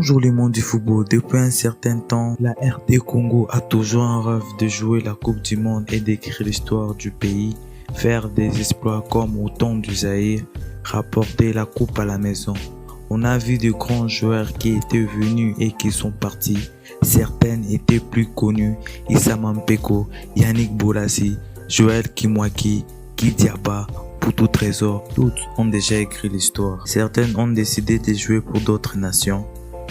Bonjour les mondes du football. Depuis un certain temps, la RD Congo a toujours un rêve de jouer la Coupe du Monde et d'écrire l'histoire du pays, faire des exploits comme au temps du Zaïre, rapporter la coupe à la maison. On a vu de grands joueurs qui étaient venus et qui sont partis. Certains étaient plus connus, Issa Mampeko, Yannick Bolasie, Joël Kimwaki, Kidiaba, Poutou Trésor, toutes ont déjà écrit l'histoire. Certaines ont décidé de jouer pour d'autres nations.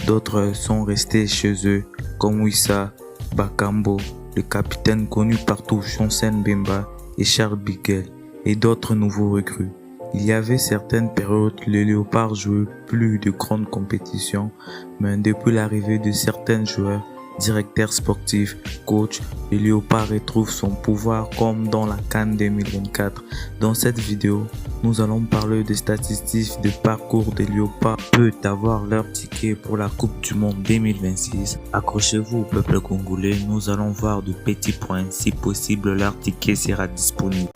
D'autres sont restés chez eux, comme Wissa, Bakambo, le capitaine connu partout, Chonsen Bemba et Charles Bigel, et d'autres nouveaux recrues. Il y avait certaines périodes, les Léopards jouaient plus de grandes compétitions, mais depuis l'arrivée de certains joueurs, directeurs sportifs, coachs, le Léopard retrouve son pouvoir comme dans la CAN 2024. Dans cette vidéo, nous allons parler des statistiques de parcours des Léopards peut avoir leur ticket pour la Coupe du Monde 2026. Accrochez-vous au peuple congolais, nous allons voir de petits points. Si possible, leur ticket sera disponible.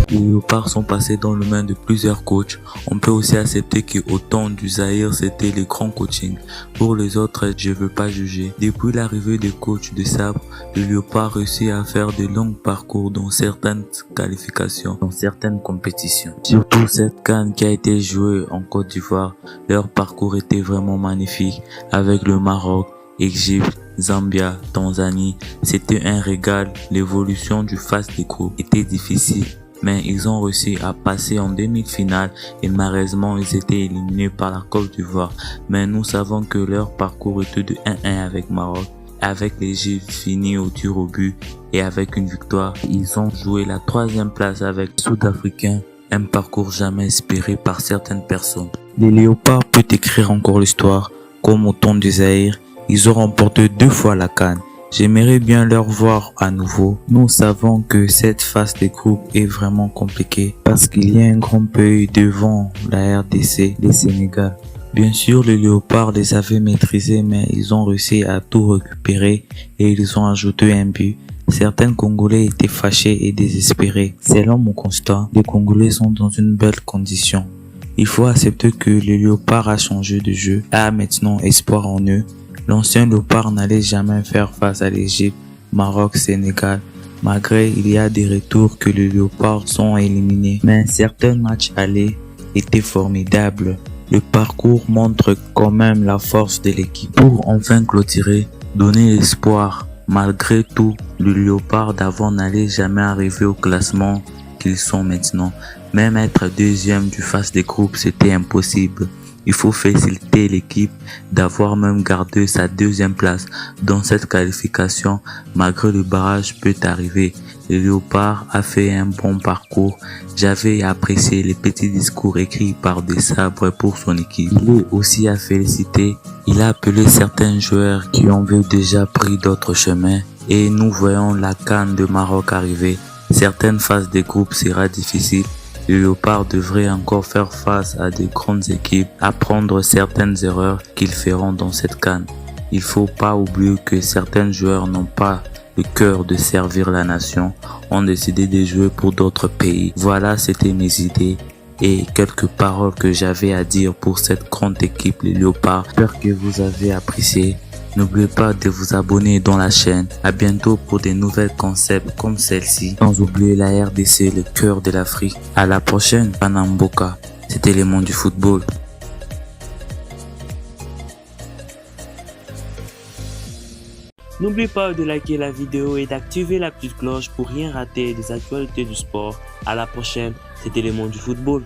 Les Léopards sont passés dans les mains de plusieurs coachs. On peut aussi accepter qu'au temps du Zaïre, c'était le grand coaching. Pour les autres, je veux pas juger. Depuis l'arrivée des coachs de Sabre, les Léopards réussit à faire de longs parcours dans certaines qualifications, dans certaines compétitions. Surtout cette CAN qui a été jouée en Côte d'Ivoire, leur parcours était vraiment magnifique avec le Maroc, Égypte, Zambia, Tanzanie. C'était un régal. L'évolution du phase des groupes était difficile, mais ils ont réussi à passer en demi-finale et malheureusement ils étaient éliminés par la Côte d'Ivoire. Mais nous savons que leur parcours était de 1-1 avec Maroc, avec l'Égypte fini au tir au but et avec une victoire. Ils ont joué la 3e place avec les Sud-Africains, un parcours jamais espéré par certaines personnes. Les Léopards peuvent écrire encore l'histoire, comme au temps du Zaïre. Ils ont remporté 2 fois la CAN. J'aimerais bien leur voir à nouveau. Nous savons que cette phase des groupes est vraiment compliquée parce qu'il y a un grand pays devant la RDC, le Sénégal. Bien sûr, les Léopards les avaient maîtrisés, mais ils ont réussi à tout récupérer et ils ont ajouté un but. Certains Congolais étaient fâchés et désespérés. Selon mon constat, les Congolais sont dans une belle condition. Il faut accepter que le Léopard a changé de jeu, a maintenant espoir en eux. L'ancien Léopard n'allait jamais faire face à l'Égypte, Maroc, Sénégal. Malgré il y a des retours que les Léopards sont éliminés, mais certains matchs allés étaient formidables. Le parcours montre quand même la force de l'équipe. Pour enfin clôturer, donner l'espoir. Malgré tout, le Léopard d'avant n'allait jamais arriver au classement qu'ils sont maintenant. Même être deuxième du phase des groupes, c'était impossible. Il faut féliciter l'équipe d'avoir même gardé sa 2e place dans cette qualification. Malgré le barrage peut arriver. Le Léopard a fait un bon parcours. J'avais apprécié les petits discours écrits par des sabres pour son équipe. Il est aussi à féliciter. Il a appelé certains joueurs qui ont déjà pris d'autres chemins. Et nous voyons la CAN de Maroc arriver. Certaines phases des groupes sera difficile. Les Léopards devraient encore faire face à de grandes équipes, apprendre certaines erreurs qu'ils feront dans cette CAN. Il faut pas oublier que certains joueurs n'ont pas le cœur de servir la nation, ont décidé de jouer pour d'autres pays. Voilà, c'était mes idées et quelques paroles que j'avais à dire pour cette grande équipe, les Léopards. J'espère que vous avez apprécié. N'oubliez pas de vous abonner dans la chaîne. À bientôt pour des nouvelles concepts comme celle-ci. Sans oublier la RDC, le cœur de l'Afrique. À la prochaine, Panamboka. C'était les mondes du football. N'oubliez pas de liker la vidéo et d'activer la petite cloche pour rien rater des actualités du sport. À la prochaine, c'était les mondes du football.